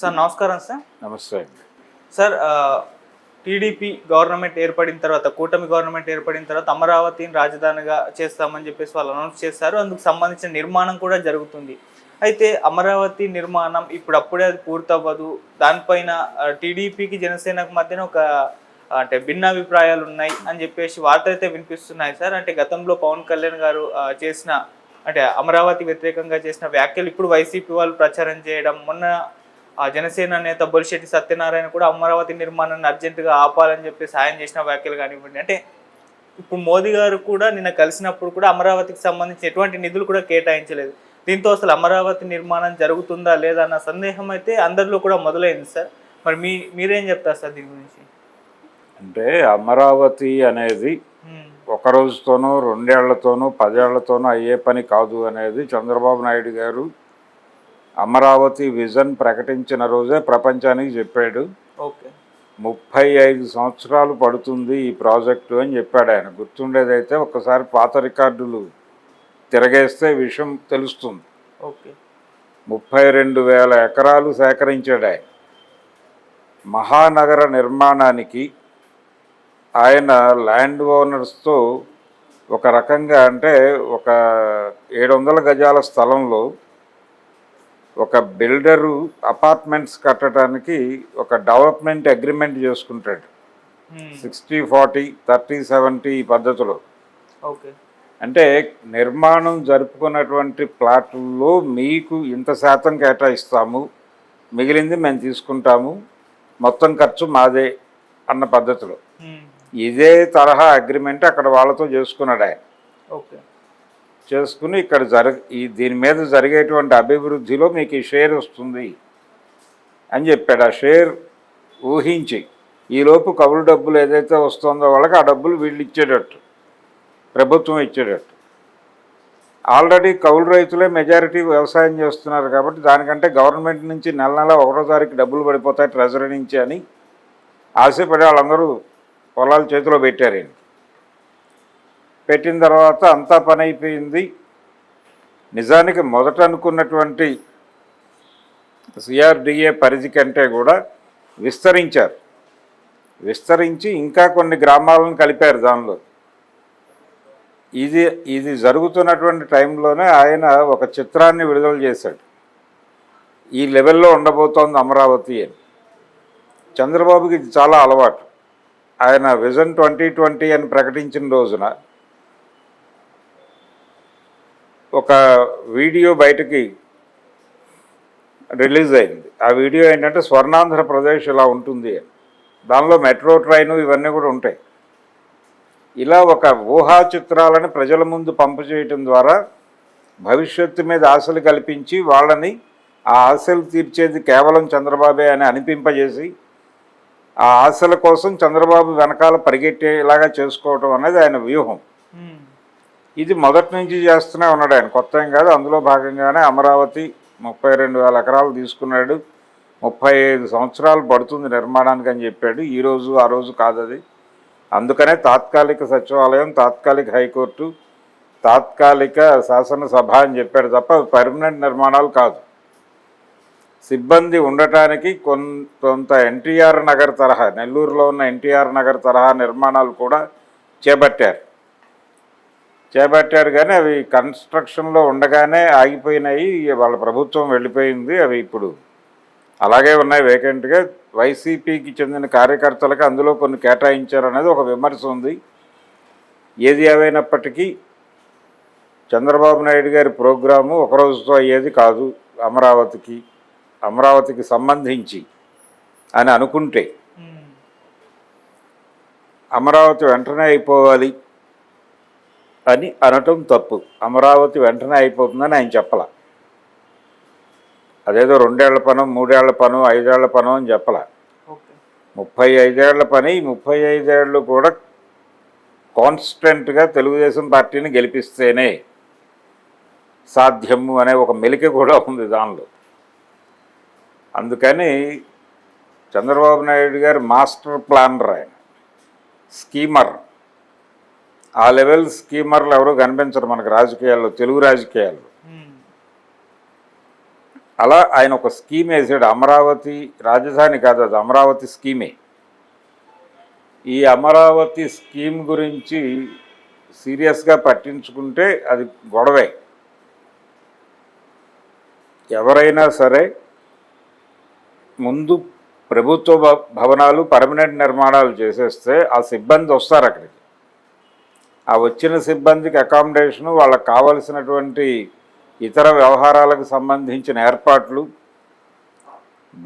Sir నమస్కారం sir. నమస్తే. Sir TDP government ఏర్పడిన తర్వాత, కూటమి గవర్నమెంట్ ఏర్పడిన తర్వాత అమరావతిని రాజధానిగా చేస్తామని చెప్పేసి వాళ్ళు అనౌన్స్ చేశారు. అందుకు సంబంధించిన నిర్మాణం కూడా జరుగుతుంది. అయితే అమరావతి నిర్మాణం ఇప్పుడప్పుడే అది పూర్తవ్వదు. దానిపైన టీడీపీకి జనసేనకు మధ్యన ఒక అంటే భిన్నాభిప్రాయాలు ఉన్నాయి అని చెప్పేసి వార్తలు అయితే వినిపిస్తున్నాయి సార్. అంటే గతంలో పవన్ కళ్యాణ్ గారు చేసిన అంటే అమరావతి వ్యతిరేకంగా చేసిన వ్యాఖ్యలు ఇప్పుడు వైసీపీ వాళ్ళు ప్రచారం చేయడం, మొన్న జనసేన నేత బొలిశెట్టి సత్యనారాయణ కూడా అమరావతి నిర్మాణాన్ని అర్జెంటుగా ఆపాలని చెప్పి సాయం చేసిన వ్యాఖ్యలు కానివ్వండి. అంటే ఇప్పుడు మోదీ గారు కూడా నిన్న కలిసినప్పుడు కూడా అమరావతికి సంబంధించి ఎటువంటి నిధులు కూడా కేటాయించలేదు. దీంతో అసలు అమరావతి నిర్మాణం జరుగుతుందా లేదా అన్న సందేహం అయితే అందరిలో కూడా మొదలైంది సార్. మరి మీరేం చెప్తారు సార్ దీని గురించి? అంటే అమరావతి అనేది ఒక రోజుతోనో 2 ఏళ్లతోనో 10 ఏళ్లతోనో అయ్యే పని కాదు అనేది చంద్రబాబు నాయుడు గారు అమరావతి విజన్ ప్రకటించిన రోజే ప్రపంచానికి చెప్పాడు. 35 సంవత్సరాలు పడుతుంది ఈ ప్రాజెక్టు అని చెప్పాడు ఆయన. గుర్తుండేదైతే ఒక్కసారి పాత రికార్డులు తిరగేస్తే విషయం తెలుస్తుంది. 32,000 ఎకరాలు సేకరించాడు ఆయన. మహానగర నిర్మాణానికి ఆయన ల్యాండ్ ఓనర్స్తో ఒక రకంగా అంటే ఒక 700 గజాల స్థలంలో ఒక బిల్డరు అపార్ట్మెంట్స్ కట్టడానికి ఒక డెవలప్మెంట్ అగ్రిమెంట్ చేసుకుంటాడు. 60-40, 30-70 ఈ పద్ధతిలో. అంటే నిర్మాణం జరుపుకున్నటువంటి ప్లాట్లలో మీకు ఇంత శాతం కేటాయిస్తాము, మిగిలింది మేము తీసుకుంటాము, మొత్తం ఖర్చు మాదే అన్న పద్ధతిలో. ఇదే తరహా అగ్రిమెంట్ అక్కడ వాళ్ళతో చేసుకున్నాడు ఆయన. చేసుకుని ఇక్కడ దీని మీద జరిగేటువంటి అభివృద్ధిలో మీకు ఈ షేర్ వస్తుంది అని చెప్పాడు. ఆ షేర్ ఊహించి ఈలోపు కౌలు డబ్బులు ఏదైతే వస్తుందో వాళ్ళకి ఆ డబ్బులు వీళ్ళు ఇచ్చేటట్టు, ప్రభుత్వం ఇచ్చేటట్టు. ఆల్రెడీ కౌలు రైతులే మెజారిటీ వ్యవసాయం చేస్తున్నారు కాబట్టి దానికంటే గవర్నమెంట్ నుంచి నెల 1వ తారీఖు డబ్బులు పడిపోతాయి ట్రెజరీ నుంచి అని ఆశపడి వాళ్ళందరూ పొలాలు చేతిలో పెట్టారండి. పెట్టిన తర్వాత అంతా పని అయిపోయింది. నిజానికి మొదట అనుకున్నటువంటి సిఆర్డిఏ పరిధి కంటే కూడా విస్తరించారు. విస్తరించి ఇంకా కొన్ని గ్రామాలను కలిపారు దానిలో. ఇది జరుగుతున్నటువంటి టైంలోనే ఆయన ఒక చిత్రాన్ని విడుదల చేశాడు. ఈ లెవెల్లో ఉండబోతోంది అమరావతి అని. చంద్రబాబుకి ఇది చాలా అలవాటు. ఆయన విజన్ 2020 అని ప్రకటించిన రోజున ఒక వీడియో బయటకి రిలీజ్ అయింది. ఆ వీడియో ఏంటంటే స్వర్ణాంధ్రప్రదేశ్ ఇలా ఉంటుంది అని. దానిలో మెట్రో ట్రైను ఇవన్నీ కూడా ఉంటాయి. ఇలా ఒక ఊహా చిత్రాలను ప్రజల ముందు పంపు చేయటం ద్వారా భవిష్యత్తు మీద ఆశలు కల్పించి వాళ్ళని ఆ ఆశలు తీర్చేది కేవలం చంద్రబాబే అని అనిపింపజేసి ఆ ఆశల కోసం చంద్రబాబు వెనకాల పరిగెట్టేలాగా చేసుకోవటం అనేది ఆయన వ్యూహం. ఇది మొదటి నుంచి చేస్తూనే ఉన్నాడు ఆయన, కొత్త ఏం కాదు. అందులో భాగంగానే అమరావతి 32,000 ఎకరాలు తీసుకున్నాడు. 35 సంవత్సరాలు పడుతుంది నిర్మాణానికి అని చెప్పాడు. ఈరోజు ఆ రోజు కాదు అది. అందుకనే తాత్కాలిక సచివాలయం, తాత్కాలిక హైకోర్టు, తాత్కాలిక శాసనసభ అని చెప్పాడు తప్ప పర్మనెంట్ నిర్మాణాలు కాదు. సిబ్బంది ఉండటానికి కొంత ఎన్టీఆర్ నగర్ తరహా, నెల్లూరులో ఉన్న ఎన్టీఆర్ నగర్ తరహా నిర్మాణాలు కూడా చేపట్టారు. కానీ అవి కన్స్ట్రక్షన్లో ఉండగానే ఆగిపోయినాయి. వాళ్ళ ప్రభుత్వం వెళ్ళిపోయింది. అవి ఇప్పుడు అలాగే ఉన్నాయి వేకెంట్గా. వైసీపీకి చెందిన కార్యకర్తలకు అందులో కొన్ని కేటాయించారు అనేది ఒక విమర్శ ఉంది. ఏది ఏమైనప్పటికీ చంద్రబాబు నాయుడు గారి ప్రోగ్రాము ఒక రోజుతో అయ్యేది కాదు. అమరావతికి సంబంధించి అని అనుకుంటే అమరావతి వెంటనే అయిపోవాలి అని అనటం తప్పు. అమరావతి వెంటనే అయిపోతుందని ఆయన చెప్పాల. అదేదో 2 ఏళ్ల పను, 3 ఏళ్ల పను, 5 ఏళ్ల పను అని చెప్పాల. 35 ఏళ్ల పని. 35 ఏళ్ళు కూడా కాన్స్టెంట్గా తెలుగుదేశం పార్టీని గెలిపిస్తేనే సాధ్యము అనే ఒక మెలిక కూడా ఉంది దానిలో. అందుకని చంద్రబాబు నాయుడు గారు మాస్టర్ ప్లానర్, ఆయన స్కీమర్. ఆ లెవెల్ స్కీమర్లు ఎవరూ కనిపించరు మనకు రాజకీయాల్లో, తెలుగు రాజకీయాల్లో. అలా ఆయన ఒక స్కీమ్ వేసాడు. అమరావతి రాజధాని కాదు, అది అమరావతి స్కీమే. ఈ అమరావతి స్కీమ్ గురించి సీరియస్గా పట్టించుకుంటే అది గొడవే. ఎవరైనా సరే ముందు ప్రభుత్వ భవనాలు పర్మనెంట్ నిర్మాణాలు చేసేస్తే ఆ సిబ్బంది వస్తారు అక్కడికి. ఆ వచ్చిన సిబ్బందికి అకామిడేషను, వాళ్ళకి కావలసినటువంటి ఇతర వ్యవహారాలకు సంబంధించిన ఏర్పాట్లు,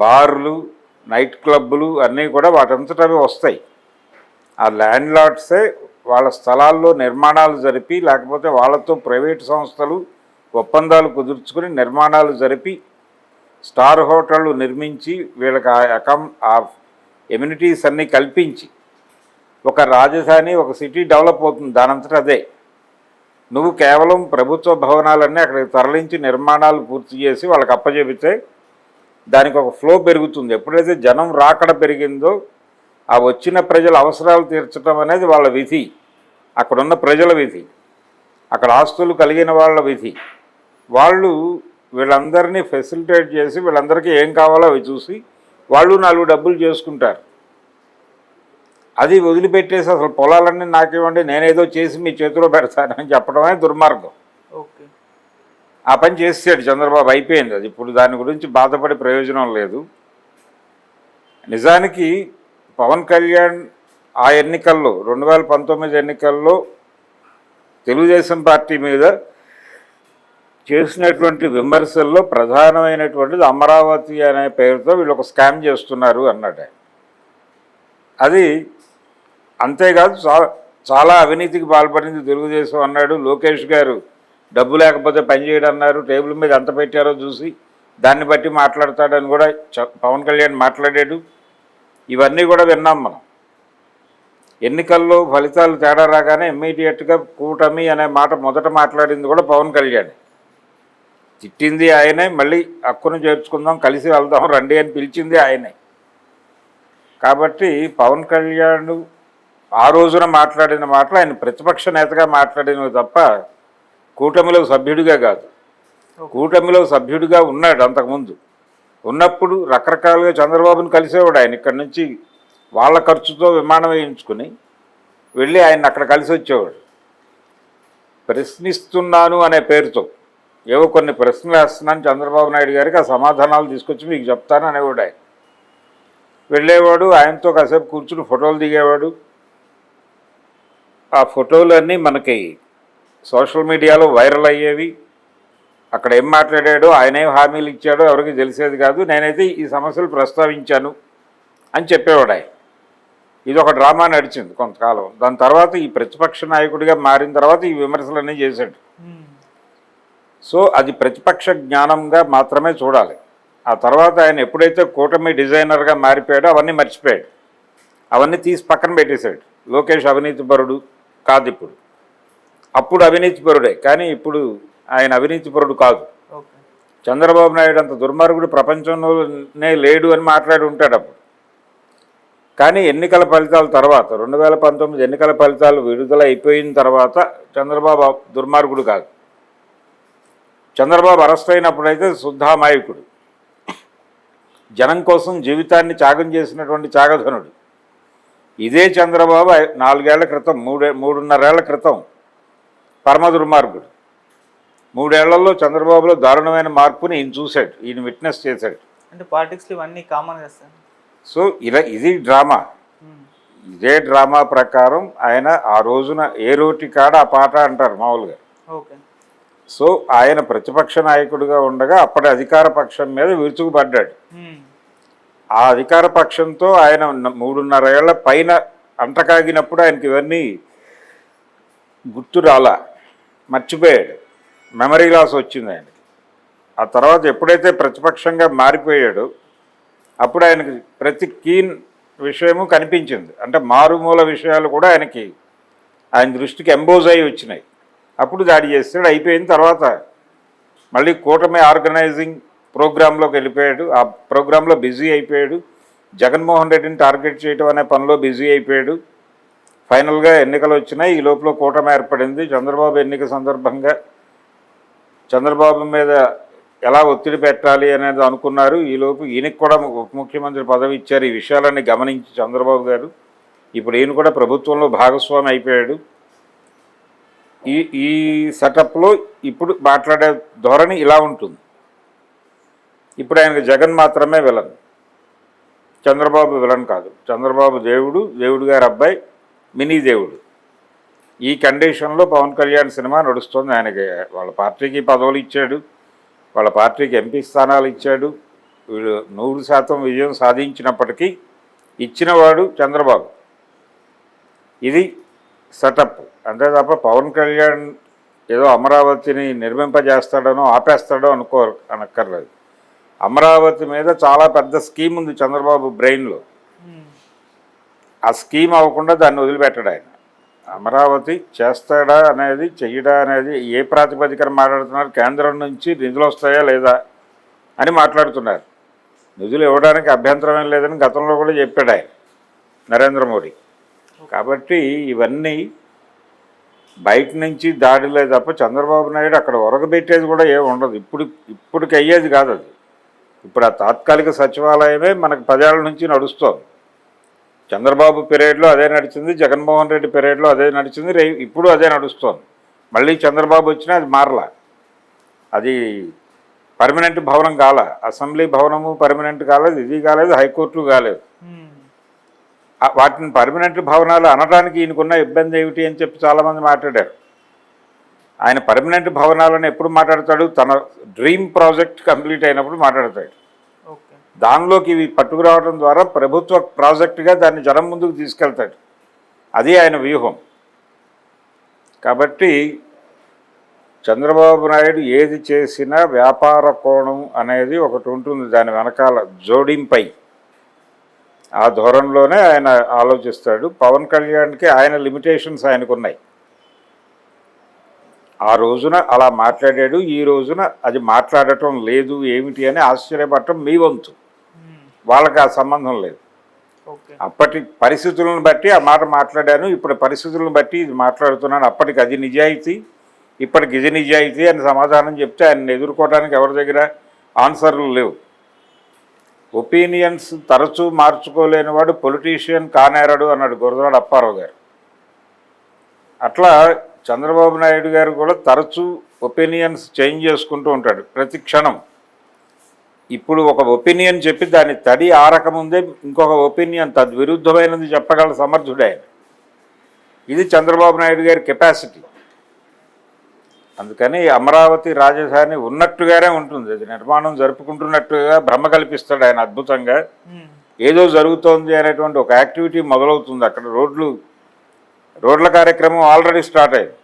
బార్లు, నైట్ క్లబ్బులు అన్నీ కూడా వాటంతటవి వస్తాయి. ఆ ల్యాండ్ లార్డ్సే వాళ్ళ స్థలాల్లో నిర్మాణాలు జరిపి, లేకపోతే వాళ్ళతో ప్రైవేటు సంస్థలు ఒప్పందాలు కుదుర్చుకుని నిర్మాణాలు జరిపి స్టార్ హోటళ్ళు నిర్మించి వీళ్ళకి ఆ ఎమ్యూనిటీస్ అన్నీ కల్పించి ఒక రాజధాని, ఒక సిటీ డెవలప్ అవుతుంది దానంతట అదే. నువ్వు కేవలం ప్రభుత్వ భవనాలన్నీ అక్కడికి తరలించి నిర్మాణాలు పూర్తి చేసి వాళ్ళకి అప్పచెబితే దానికి ఒక ఫ్లో పెరుగుతుంది. ఎప్పుడైతే జనం రాకడ పెరిగిందో ఆ వచ్చిన ప్రజల అవసరాలు తీర్చడం అనేది వాళ్ళ విధి, అక్కడున్న ప్రజల విధి, అక్కడ ఆస్తులు కలిగిన వాళ్ళ విధి. వాళ్ళు వీళ్ళందరినీ ఫెసిలిటేట్ చేసి వీళ్ళందరికీ ఏం కావాలో అవి చూసి వాళ్ళు 4 డబ్బులు చేసుకుంటారు. అది వదిలిపెట్టేసి అసలు పొలాలన్నీ నాకేమండి, నేనేదో చేసి మీ చేతిలో పెడతానని చెప్పడమే దుర్మార్గం. ఓకే, ఆ పని చేసాడు చంద్రబాబు, అయిపోయింది అది. ఇప్పుడు దాని గురించి బాధపడే ప్రయోజనం లేదు. నిజానికి పవన్ కళ్యాణ్ ఆ ఎన్నికల్లో 2019 ఎన్నికల్లో తెలుగుదేశం పార్టీ మీద చేసినటువంటి విమర్శల్లో ప్రధానమైనటువంటిది అమరావతి అనే పేరుతో వీళ్ళు ఒక స్కామ్ చేస్తున్నారు అన్నాడు. అది అంతేకాదు, చాలా అవినీతికి పాల్పడింది తెలుగుదేశం అన్నాడు. లోకేష్ గారు డబ్బు లేకపోతే పనిచేయడం అన్నారు. టేబుల్ మీద ఎంత పెట్టారో చూసి దాన్ని బట్టి మాట్లాడతాడని కూడా పవన్ కళ్యాణ్ మాట్లాడాడు. ఇవన్నీ కూడా విన్నాం మనం. ఎన్నికల్లో ఫలితాలు తేడా రాగానే ఇమ్మీడియట్గా కూటమి అనే మాట మొదట మాట్లాడింది కూడా పవన్ కళ్యాణ్. తిట్టింది ఆయనే, మళ్ళీ హక్కును చేర్చుకుందాం, కలిసి వెళ్దాం రండి అని పిలిచింది ఆయనే. కాబట్టి పవన్ కళ్యాణ్ ఆ రోజున మాట్లాడిన మాటలు ఆయన ప్రతిపక్ష నేతగా మాట్లాడినవి తప్ప కూటమిలో సభ్యుడిగా కాదు. కూటమిలో సభ్యుడిగా ఉన్నాడు అంతకుముందు. ఉన్నప్పుడు రకరకాలుగా చంద్రబాబుని కలిసేవాడు ఆయన. ఇక్కడి నుంచి వాళ్ళ ఖర్చుతో విమానం వేయించుకుని వెళ్ళి ఆయన అక్కడ కలిసి వచ్చేవాడు. ప్రశ్నిస్తున్నాను అనే పేరుతో ఏవో కొన్ని ప్రశ్నలు వేస్తున్నాను చంద్రబాబు నాయుడు గారికి, ఆ సమాధానాలు తీసుకొచ్చి మీకు చెప్తాను అనేవాడు ఆయన. వెళ్ళేవాడు, ఆయనతో కాసేపు కూర్చుని ఫోటోలు దిగేవాడు. ఆ ఫోటోలన్నీ మనకి సోషల్ మీడియాలో వైరల్ అయ్యేవి. అక్కడ ఏం మాట్లాడాడో, ఆయన ఏం హామీలు ఇచ్చాడో ఎవరికి తెలిసేది కాదు. నేనైతే ఈ సమస్యలు ప్రస్తావించాను అని చెప్పేవాడు ఆయన. ఇది ఒక డ్రామా నడిచింది కొంతకాలం. దాని తర్వాత ఈ ప్రతిపక్ష నాయకుడిగా మారిన తర్వాత ఈ విమర్శలన్నీ చేశాడు. సో అది ప్రతిపక్ష జ్ఞానంగా మాత్రమే చూడాలి. ఆ తర్వాత ఆయన ఎప్పుడైతే కూటమి డిజైనర్గా మారిపోయాడో అవన్నీ మర్చిపోయాడు. అవన్నీ తీసి పక్కన పెట్టేశాడు. లోకేష్ అవినీతిపరుడు కాదు ఇప్పుడు. అప్పుడు అవినీతిపరుడే, కానీ ఇప్పుడు ఆయన అవినీతిపరుడు కాదు. చంద్రబాబు నాయుడు అంత దుర్మార్గుడు ప్రపంచంలోనే లేడు అని మాట్లాడి ఉంటాడు అప్పుడు. కానీ ఎన్నికల ఫలితాల తర్వాత 2019 ఎన్నికల ఫలితాలు విడుదల అయిపోయిన తర్వాత చంద్రబాబు దుర్మార్గుడు కాదు. చంద్రబాబు అరెస్ట్ అయినప్పుడైతే శుద్ధామాయకుడు, జనం కోసం జీవితాన్ని త్యాగం చేసినటువంటి త్యాగధనుడు. ఇదే చంద్రబాబు 4 ఏళ్ల క్రితం 3.5 ఏళ్ల క్రితం పరమ దుర్మార్గుడు. 3 ఏళ్లలో చంద్రబాబులో దారుణమైన మార్పుని ఈయన చూశాడు, ఈయన విట్నెస్ చేశాడు. అంటే పాలిటిక్స్లో ఇవన్నీ కామన్ చేస్తాను. సో ఇది డ్రామా. ఇదే డ్రామా ప్రకారం ఆయన ఆ రోజున ఏ రోటి కాడ ఆ పాట అంటారు మామూలుగా. ఓకే. సో ఆయన ప్రతిపక్ష నాయకుడిగా ఉండగా అప్పటి అధికార పక్షం మీద విరుచుకుపడ్డాడు. ఆ అధికార పక్షంతో ఆయన 3.5 ఏళ్ల పైన అంటకాగినప్పుడు ఆయనకి ఇవన్నీ గుర్తు రాలా, మర్చిపోయాడు. మెమరీ లాస్ వచ్చింది ఆయనకి. ఆ తర్వాత ఎప్పుడైతే ప్రతిపక్షంగా మారిపోయాడో అప్పుడు ఆయనకి ప్రతి కీన్ విషయము కనిపించింది. అంటే మారుమూల విషయాలు కూడా ఆయన దృష్టికి ఎంబోజ్ అయి వచ్చినాయి. అప్పుడు దాడి చేస్తాడు. అయిపోయిన తర్వాత మళ్ళీ కూటమి ఆర్గనైజింగ్ ప్రోగ్రాంలోకి వెళ్ళిపోయాడు. ఆ ప్రోగ్రాంలో బిజీ అయిపోయాడు. జగన్మోహన్ రెడ్డిని టార్గెట్ చేయడం అనే పనిలో బిజీ అయిపోయాడు. ఫైనల్గా ఎన్నికలు వచ్చినాయి. ఈ లోపల కూటమి ఏర్పడింది. చంద్రబాబు ఎన్నిక సందర్భంగా చంద్రబాబు మీద ఎలా ఒత్తిడి పెట్టాలి అనేది అనుకున్నారు. ఈలోపు ఈయనకి కూడా ఉప ముఖ్యమంత్రి పదవి ఇచ్చారు. ఈ విషయాలన్నీ గమనించి చంద్రబాబు గారు ఇప్పుడు ఈయన కూడా ప్రభుత్వంలో భాగస్వామి అయిపోయాడు. ఈ ఈ సెటప్లో ఇప్పుడు మాట్లాడే ధోరణి ఇలా ఉంటుంది. ఇప్పుడు ఆయనకు జగన్ మాత్రమే విలన్, చంద్రబాబు విలన్ కాదు. చంద్రబాబు దేవుడు, దేవుడు గారి అబ్బాయి మినీ దేవుడు. ఈ కండిషన్లో పవన్ కళ్యాణ్ సినిమా నడుస్తుంది. ఆయనకి వాళ్ళ పార్టీకి పదవులు ఇచ్చాడు, వాళ్ళ పార్టీకి ఎంపీ స్థానాలు ఇచ్చాడు. వీళ్ళు 100% విజయం సాధించినప్పటికీ ఇచ్చినవాడు చంద్రబాబు. ఇది సెటప్. అంతే తప్ప పవన్ కళ్యాణ్ ఏదో అమరావతిని నిర్మింపజేస్తాడనో ఆపేస్తాడో అనక్కర్లేదు. అమరావతి మీద చాలా పెద్ద స్కీమ్ ఉంది చంద్రబాబు బ్రెయిన్లో. ఆ స్కీమ్ అవ్వకుండా దాన్ని వదిలిపెట్టాడు ఆయన. అమరావతి చేస్తాడా అనేది, చెయ్యడా అనేది ఏ ప్రాతిపదికన మాట్లాడుతున్నారు? కేంద్రం నుంచి నిధులు వస్తాయా లేదా అని మాట్లాడుతున్నారు. నిధులు ఇవ్వడానికి అభ్యంతరం లేదని గతంలో కూడా చెప్పాడు ఆయన, నరేంద్ర మోడీ. కాబట్టి ఇవన్నీ బయట నుంచి దాడిలే తప్ప చంద్రబాబు నాయుడు అక్కడ ఒరగబెట్టేది కూడా ఏమి ఉండదు. ఇప్పటికి అయ్యేది కాదు అది. ఇప్పుడు ఆ తాత్కాలిక సచివాలయమే మనకు 10 ఏళ్ల నుంచి నడుస్తోంది. చంద్రబాబు పీరియడ్లో అదే నడిచింది, జగన్మోహన్ రెడ్డి పీరియడ్లో అదే నడిచింది, ఇప్పుడు అదే నడుస్తోంది. మళ్ళీ చంద్రబాబు వచ్చినా అది మారలా. అది పర్మనెంట్ భవనం కాల, అసెంబ్లీ భవనము పర్మనెంట్ కాలేదు, ఇది కాలేదు, హైకోర్టు కాలేదు. వాటిని పర్మనెంట్ భవనాలు అనడానికి ఈయనకున్న ఇబ్బంది ఏమిటి అని చెప్పి చాలామంది మాట్లాడారు. ఆయన పర్మనెంట్ భవనాలను ఎప్పుడు మాట్లాడతాడు? తన డ్రీమ్ ప్రాజెక్ట్ కంప్లీట్ అయినప్పుడు మాట్లాడతాడు. దానిలోకి ఇవి పట్టుకురావడం ద్వారా ప్రభుత్వ ప్రాజెక్టుగా దాన్ని జనం ముందుకు తీసుకెళ్తాడు. అది ఆయన వ్యూహం. కాబట్టి చంద్రబాబు నాయుడు ఏది చేసినా వ్యాపార కోణం అనేది ఒకటి ఉంటుంది దాని వెనకాల జోడింపై. ఆ ధోరణిలోనే ఆయన ఆలోచిస్తాడు. పవన్ కళ్యాణ్కి ఆయన లిమిటేషన్స్ ఆయనకున్నాయి. ఆ రోజున అలా మాట్లాడాడు, ఈ రోజున అది మాట్లాడటం లేదు ఏమిటి అని ఆశ్చర్యపడటం మీ వంతు. వాళ్ళకి ఆ సంబంధం లేదు. అప్పటి పరిస్థితులను బట్టి ఆ మాట మాట్లాడాను, ఇప్పుడు పరిస్థితులను బట్టి ఇది మాట్లాడుతున్నాను. అప్పటికి అది నిజాయితీ, ఇప్పటికి ఇది నిజాయితీ అని సమాధానం చెప్తే ఆయన ఎదుర్కోవడానికి ఎవరి దగ్గర ఆన్సర్లు లేవు. ఒపీనియన్స్ తరచూ మార్చుకోలేనివాడు పొలిటీషియన్ కానేరడు అన్నాడు గురజాడ అప్పారావు గారు. అట్లా చంద్రబాబు నాయుడు గారు కూడా తరచూ ఒపీనియన్స్ చేంజ్ చేసుకుంటూ ఉంటాడు ప్రతి క్షణం. ఇప్పుడు ఒక ఒపీనియన్ చెప్పి దాన్ని తడి ఆరకముందే ఇంకొక ఒపీనియన్ తద్విరుద్ధమైనది చెప్పగల సమర్థుడే ఆయన. ఇది చంద్రబాబు నాయుడు గారి కెపాసిటీ. అందుకని అమరావతి రాజధాని ఉన్నట్టుగానే ఉంటుంది. అది నిర్మాణం జరుపుకుంటున్నట్టుగా భ్రమ కల్పిస్తాడు ఆయన అద్భుతంగా. ఏదో జరుగుతోంది అనేటువంటి ఒక యాక్టివిటీ మొదలవుతుంది అక్కడ. రోడ్ల కార్యక్రమం ఆల్రెడీ స్టార్ట్ అయింది.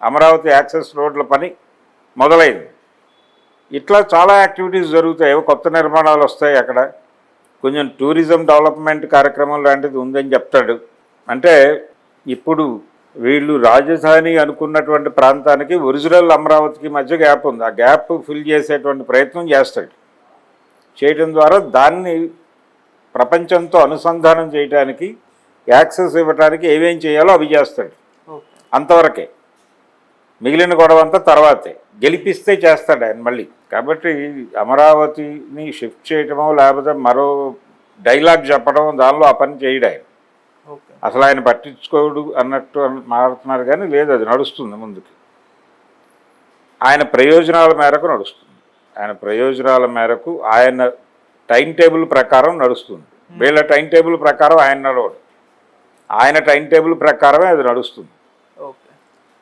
అమరావతి యాక్సెస్ రోడ్ల పని మొదలైంది. ఇట్లా చాలా యాక్టివిటీస్ జరుగుతాయి. కొత్త నిర్మాణాలు వస్తాయి అక్కడ. కొంచెం టూరిజం డెవలప్మెంట్ కార్యక్రమం లాంటిది ఉందని చెప్తాడు. అంటే ఇప్పుడు వీళ్ళు రాజధాని అనుకున్నటువంటి ప్రాంతానికి ఒరిజినల్ అమరావతికి మధ్య గ్యాప్ ఉంది. ఆ గ్యాప్ ఫిల్ చేసేటువంటి ప్రయత్నం చేస్తాడు. చేయడం ద్వారా దాన్ని ప్రపంచంతో అనుసంధానం చేయడానికి, యాక్సెస్ ఇవ్వడానికి ఏమేం చేయాలో అవి చేస్తాడు. అంతవరకే. మిగిలిన గొడవ అంతా తర్వాతే. గెలిపిస్తే చేస్తాడు ఆయన మళ్ళీ. కాబట్టి అమరావతిని షిఫ్ట్ చేయటమో లేకపోతే మరో డైలాగ్ చెప్పడం దానిలో ఆ పని చేయడు ఆయన. అసలు ఆయన పట్టించుకోడు అన్నట్టు మారుతున్నారు కానీ లేదు, అది నడుస్తుంది ముందుకి. ఆయన ప్రయోజనాల మేరకు నడుస్తుంది. ఆయన ప్రయోజనాల మేరకు ఆయన టైం టేబుల్ ప్రకారం నడుస్తుంది. వీళ్ళ టైం టేబుల్ ప్రకారం ఆయన నడవడు. ఆయన టైం టేబుల్ ప్రకారమే అది నడుస్తుంది.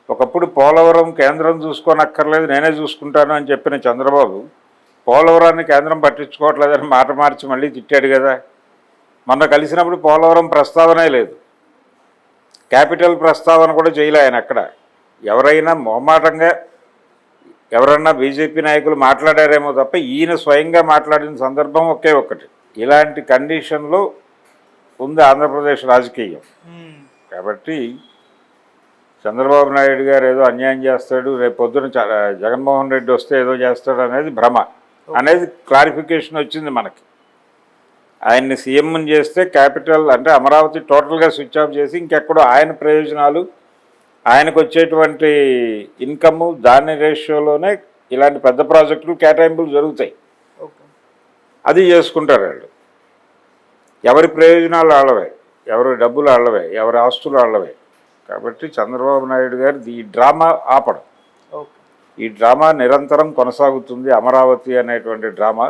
ఒకప్పుడు పోలవరం కేంద్రం చూసుకోనక్కర్లేదు, నేనే చూసుకుంటాను అని చెప్పిన చంద్రబాబు పోలవరాన్ని కేంద్రం పట్టించుకోవట్లేదని మాట మార్చి మళ్ళీ తిట్టాడు కదా. మొన్న కలిసినప్పుడు పోలవరం ప్రస్తావనే లేదు, క్యాపిటల్ ప్రస్తావన కూడా చేయలే ఆయన. అక్కడ ఎవరైనా మొహమాటంగా ఎవరన్నా బీజేపీ నాయకులు మాట్లాడారేమో తప్ప ఈయన స్వయంగా మాట్లాడిన సందర్భం ఒకే ఒక్కటి. ఇలాంటి కండిషన్లో ఉంది ఆంధ్రప్రదేశ్ రాజకీయం. కాబట్టి చంద్రబాబు నాయుడు గారు ఏదో అన్యాయం చేస్తాడు, రేపు పొద్దున జగన్మోహన్ రెడ్డి వస్తే ఏదో చేస్తాడు అనేది భ్రమ అనేది క్లారిఫికేషన్ వచ్చింది మనకి. ఆయన్ని సీఎంని చేస్తే క్యాపిటల్ అంటే అమరావతి టోటల్గా స్విచ్ ఆఫ్ చేసి ఇంకెక్కడో ఆయన ప్రయోజనాలు, ఆయనకు వచ్చేటువంటి ఇన్కమ్ దాని రేషియోలోనే ఇలాంటి పెద్ద ప్రాజెక్టులు కేటాయింపులు జరుగుతాయి. ఓకే. అది చేసుకుంటారు వాళ్ళు. ఎవరి ప్రయోజనాలు వాళ్ళవే, ఎవరి డబ్బులు వాళ్ళవే, ఎవరి ఆస్తులు వాళ్ళవే. కాబట్టి చంద్రబాబు నాయుడు గారు ఈ డ్రామా ఆపడం. ఓకే. ఈ డ్రామా నిరంతరం కొనసాగుతుంది. అమరావతి అనేటువంటి డ్రామా